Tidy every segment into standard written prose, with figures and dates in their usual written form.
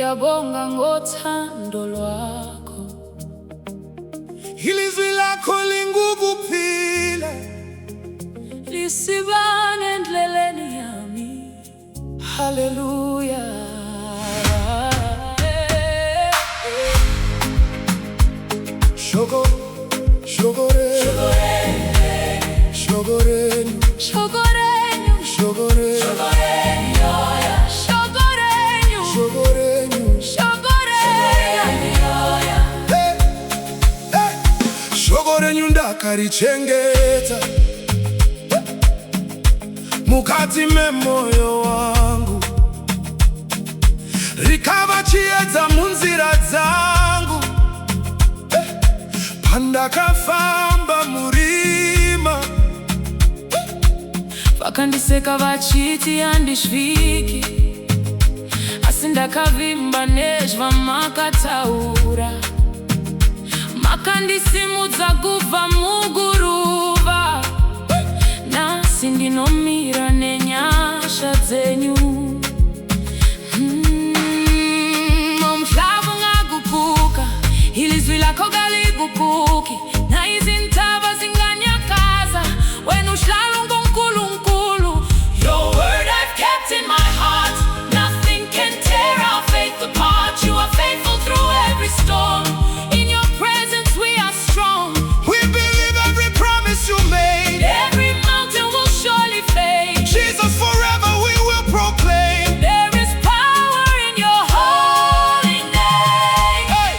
ngiyabonga ngothando lwakho. Ilizwi lakho lingukuphila, lisibane endleleni yami. Hallelujah. Shoko, shoko renyu, shoko renyu, Shoko renyu, shoko renyu, Shoko renyu, shoko renyu, Shoko renyu. hey, hey. Shoko renyu ndakachengeta mukati memoyo wangu, rikava chiedza munzira dzangu. Pandakafamba murima, vakandiseka vachiti handisviki, asi ndakavimba nezvamakataura. Makandisimudza kubva muguruva, nhasi ndinomira nenyasha dzenyu. Umhlaba ungaguquka, ilizwi lakho kaliguquki, naizintaba zinganyakaza wena uhlala unguNkulunkulu. Your word I've kept in my heart, nothing can tear our faith apart. You are faithful through every storm, in your presence we are strong. we believe every promise you made. Every mountain will surely fade. Jesus forever we will proclaim. There is power in your holy name. Hey.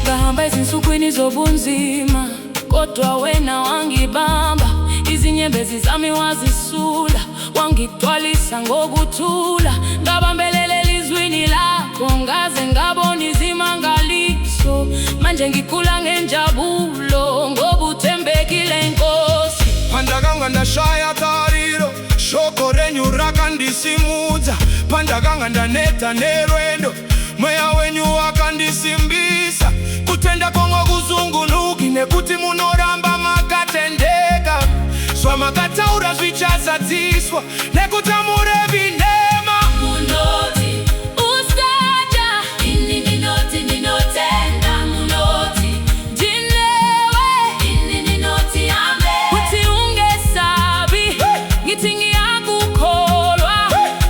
Ngahamba ezinsukwini zobunzima, kodwa wena wangibamba. Izinyembezi zami wazisula, wangigcwalisa ngokuthula. Ngabambelele elizwini lakho, ngaze ngabona izimangaliso. Manje ngikhula ngenjabulo, ngoba uthembekile Nkosi. Pandakanga ndashaya tariro, shoko renyu rakandisimudza. Pandakanga ndaneta nerwendo, mweya wenyu wakandisimbisa. Kutenda kwangu kuzungunuki, nekuti munoramba makatendeka. Swamakataura zvichazadziswa, nekuti murevi nema. Munoti usaja, ini ninoti ninotenda. Munoti ndinewe, ini ninoti amen. Uthi ungesabi, ngithi ngiyakukholwa.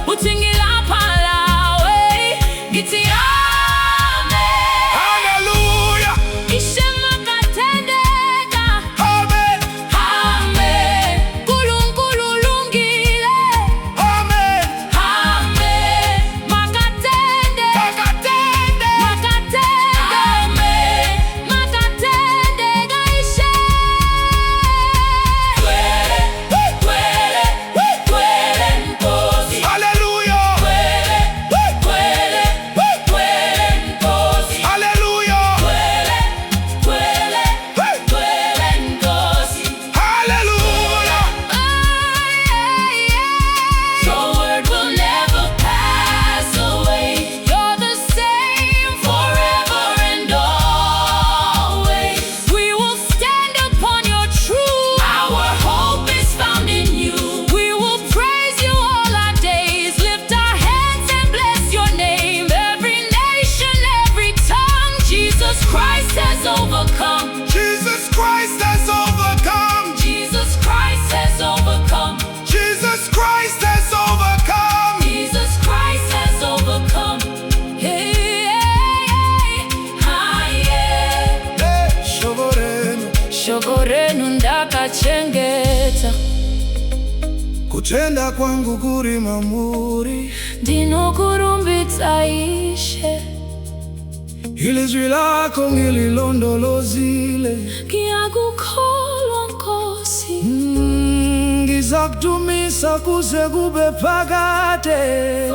Uthi ngilapha lawe, ngithi amen. Hallelujah, Ishema katendeka, amen, amen. Nkulunkulu ulungile, amen. amen. Makatendeka, Kakatende, amen. Makatendeka ishe. Kwele Nkosi. hallelujah, Kwele Nkosi. hallelujah, Kwele Nkosi. hallelujah. Your word will never pass away. You're the same forever and always. We will stand upon your truth. Our hope is found in you. We will praise you all our days. Lift our hands and bless your name. Every nation, every tongue, Jesus Christ has overcome. Jesus Christ has overcome. Jesus Christ has overcome. Jesus Christ has overcome. Jesus Christ has overcome. Hey, hey, hey. Ah, yeah. Hey, shoko renyu, Shoko renyu ndakachengeta, kutenda kwangu kuri mamuri. ndinokurumbidza Ishe. Ilizwi lako ngililondolozile, Ngiyakukholwa Nkosi. ngizakutumisa kuze kube phakade.